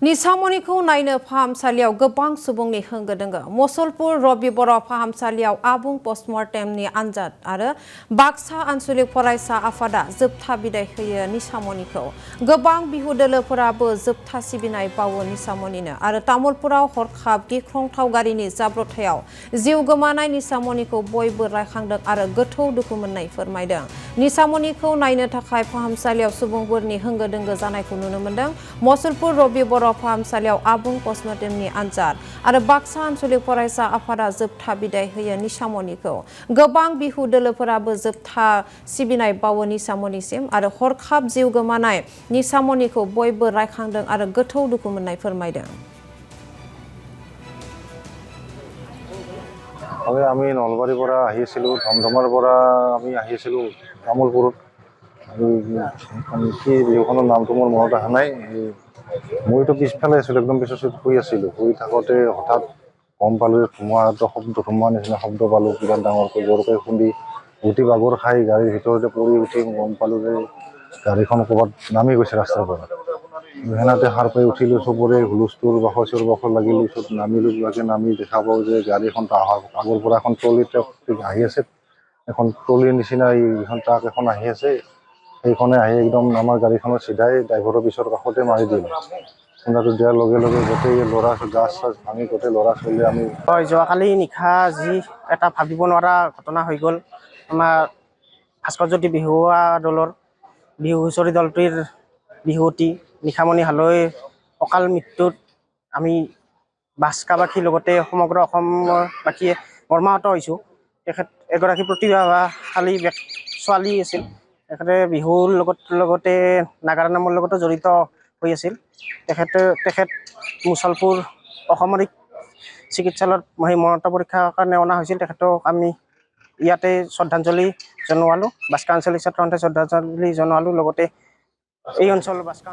निसामनिखौ नायनो फाहामसालियाव गोबां सुबुंनि होंगो दोंगो मसलपुर रबिबर फाहामसालियाव आबुं पस्टमर्टेमनि आनजाद आरो बाक्सा आनसलिक फरायसा आफादा जोबथा बिदाय होयो निसामनिखौ गोबां बिहु दोलोफोराबो जोबथा सिबिनाय बावो निसामनिनो आरो तामुलपुराव हरखाब गिख्रंथाव गारिनि जाब्रबथायाव जिउ गोमानाय निसामनिखौ बयबो रायखांदों आरो गोथौ दुखु मोननाय फोरमायदों निसामनिखौ नायनो थाखाय फाहामसालियाव सुबुंफोरनि होंगो दोंगो जानायखौ नुनो मोनदों मसलपुर रबिबर फाहामसालियाव आबुं पस्टमर्टेमनि आनजाद आरो बाक्सा आनसलिक फरायसा आफादा जोबथा बिदाय होयो निसामनिखौ गोबां बिहु दोलोफोराबो जोबथा सिबिनाय बावो निसामनिसिम आरो हरखाब जिउ गोमानाय निसामनिखौ बयबो रायखांदों आरो गोथौ दुखु मोननाय फोरमायदों। আমি নলবাৰীৰ পৰা আহিছিলোঁ ধমধমাৰ পৰা আমি আহিছিলোঁ তামোলপুৰত কি বিহুখনৰ নামটো মোৰ মনত অহা নাই মইতো পিছফালে আছিলোঁ একদম পিছত শুই আছিলোঁ শুই থাকোঁতে হঠাৎ গম পালোঁ ধুমুহা নিচিনা শব্দ পালোঁ কিমান ডাঙৰকৈ জোৰকৈ খুন্দি উঠি বাগৰ খাই গাড়ীৰ ভিতৰতে পৰি উঠি গম পালোঁ যে গাড়ীখন ক'ৰবাত নামি গৈছে ৰাস্তাৰ পৰা সেনেতে সাৰ পাই উঠিলোঁ চবৰে হুলস্থুল চিঞৰ বাখৰ লাগিলোঁ চব নামিলোঁ নামি দেখা পাওঁ যে গাড়ীখন আগৰ পৰা এখন ট্ৰলি ট্ৰাক আহি আছে এখন ট্ৰলিৰ নিচিনা এইখন ট্ৰাক এখন আহি আছে সেইখনে আহি একদম আমাৰ গাড়ীখনৰ চিধাই ড্ৰাইভাৰৰ পিছৰ কাষতে মাৰি দিলে খুন্দাটো দিয়াৰ লগে লগে গোটেই ল'ৰা গাছ চাছ ভাঙি গোটেই ল'ৰা ছোৱালী আমি যোৱাকালি নিশা যি এটা ভাবিব নোৱাৰা ঘটনা হৈ গ'ল আমাৰ ভাস্কৰজ্যোতি বিহুৱা দলৰ বিহু হুঁচৰি দলটিৰ বিহুৱতী নিশামণি হালৈৰ অকাল মৃত্যুত আমি বাস্কাবাসীৰ লগতে সমগ্ৰ অসমবাসীয়ে মৰ্মাহত হৈছোঁ। তেখেত এগৰাকী প্ৰতিভাশালী ছোৱালী আছিল তেখেতে বিহুৰ লগতে নাগাৰা নামৰ লগতো জড়িত হৈ আছিল তেখেত মুছলপুৰ অসামৰিক চিকিৎসালয়ত মৰণোত্তৰ পৰীক্ষাৰ কাৰণে অনা হৈছিল তেখেতক আমি ইয়াতে শ্ৰদ্ধাঞ্জলি জনোৱালোঁ বাস্কা আঞ্চলিক ছাত্ৰ সন্থাই শ্ৰদ্ধাঞ্জলি জনোৱালোঁ লগতে এই অঞ্চলৰ বাস্কা